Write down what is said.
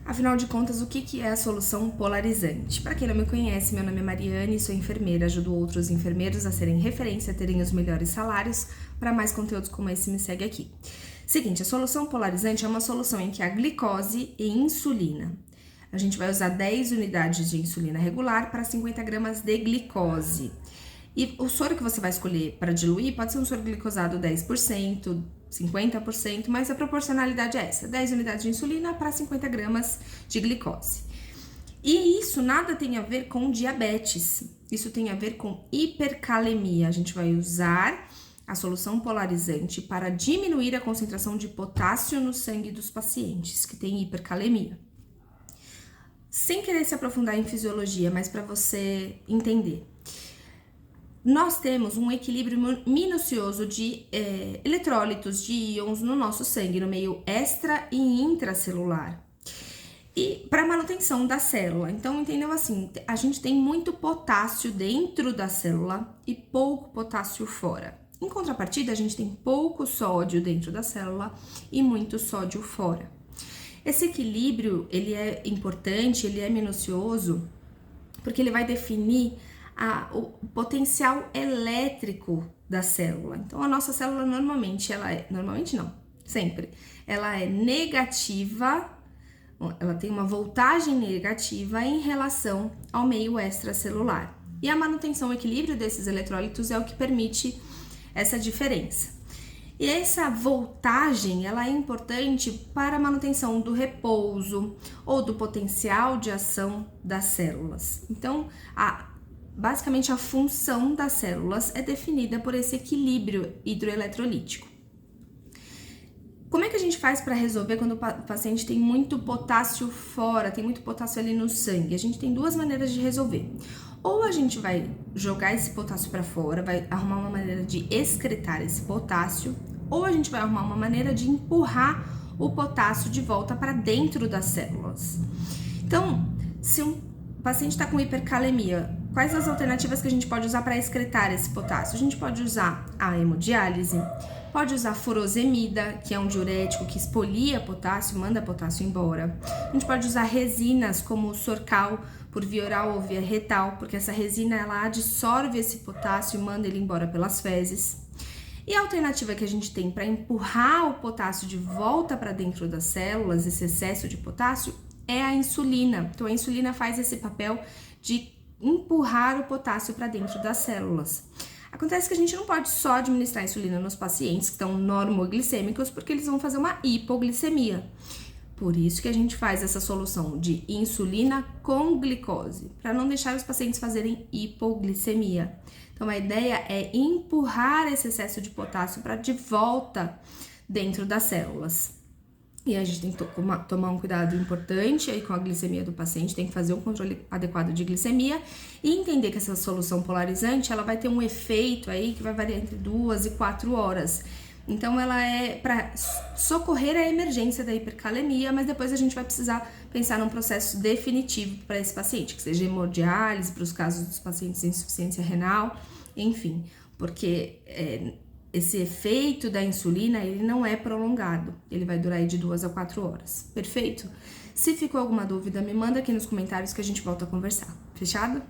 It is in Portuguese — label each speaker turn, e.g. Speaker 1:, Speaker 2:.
Speaker 1: Afinal de contas, o que é a solução polarizante? Para quem não me conhece, meu nome é Mariane, sou enfermeira, ajudo outros enfermeiros a serem referência, a terem os melhores salários. Para mais conteúdos como esse, me segue aqui. Seguinte, a solução polarizante é uma solução em que a glicose e insulina. A gente vai usar 10 unidades de insulina regular para 50 gramas de glicose. E o soro que você vai escolher para diluir pode ser um soro glicosado 10%, 50%, mas a proporcionalidade é essa, 10 unidades de insulina para 50 gramas de glicose. E isso nada tem a ver com diabetes, isso tem a ver com hipercalemia. A gente vai usar a solução polarizante para diminuir a concentração de potássio no sangue dos pacientes que têm hipercalemia. Sem querer se aprofundar em fisiologia, mas para você entender. Nós temos um equilíbrio minucioso de eletrólitos, de íons no nosso sangue, no meio extra e intracelular. E para manutenção da célula. Então, entendeu assim, a gente tem muito potássio dentro da célula e pouco potássio fora. Em contrapartida, a gente tem pouco sódio dentro da célula e muito sódio fora. Esse equilíbrio, ele é importante, ele é minucioso, porque ele vai definir o potencial elétrico da célula. Então, a nossa célula sempre, ela é negativa, ela tem uma voltagem negativa em relação ao meio extracelular. E a manutenção, o equilíbrio desses eletrólitos é o que permite essa diferença. E essa voltagem, ela é importante para a manutenção do repouso ou do potencial de ação das células. Então, basicamente, a função das células é definida por esse equilíbrio hidroeletrolítico. Como é que a gente faz para resolver quando o paciente tem muito potássio fora, tem muito potássio ali no sangue? A gente tem duas maneiras de resolver. Ou a gente vai jogar esse potássio para fora, vai arrumar uma maneira de excretar esse potássio, ou a gente vai arrumar uma maneira de empurrar o potássio de volta para dentro das células. Então, se um paciente está com hipercalemia, quais as alternativas que a gente pode usar para excretar esse potássio? A gente pode usar a hemodiálise, pode usar furosemida, que é um diurético que expolia potássio, manda potássio embora. A gente pode usar resinas como o Sorcal, por via oral ou via retal, porque essa resina ela absorve esse potássio e manda ele embora pelas fezes. E a alternativa que a gente tem para empurrar o potássio de volta para dentro das células, esse excesso de potássio, é a insulina. Então, a insulina faz esse papel de empurrar o potássio para dentro das células. Acontece que a gente não pode só administrar insulina nos pacientes que estão normoglicêmicos, porque eles vão fazer uma hipoglicemia. Por isso que a gente faz essa solução de insulina com glicose, para não deixar os pacientes fazerem hipoglicemia. Então, a ideia é empurrar esse excesso de potássio para de volta dentro das células. E a gente tem que tomar um cuidado importante aí com a glicemia do paciente, tem que fazer um controle adequado de glicemia e entender que essa solução polarizante, ela vai ter um efeito aí que vai variar entre 2 e 4 horas. Então, ela é para socorrer a emergência da hipercalemia, mas depois a gente vai precisar pensar num processo definitivo para esse paciente, que seja hemodiálise, para os casos dos pacientes em insuficiência renal, enfim, porque esse efeito da insulina, ele não é prolongado, ele vai durar aí de 2 a 4 horas, perfeito? Se ficou alguma dúvida, me manda aqui nos comentários que a gente volta a conversar, fechado?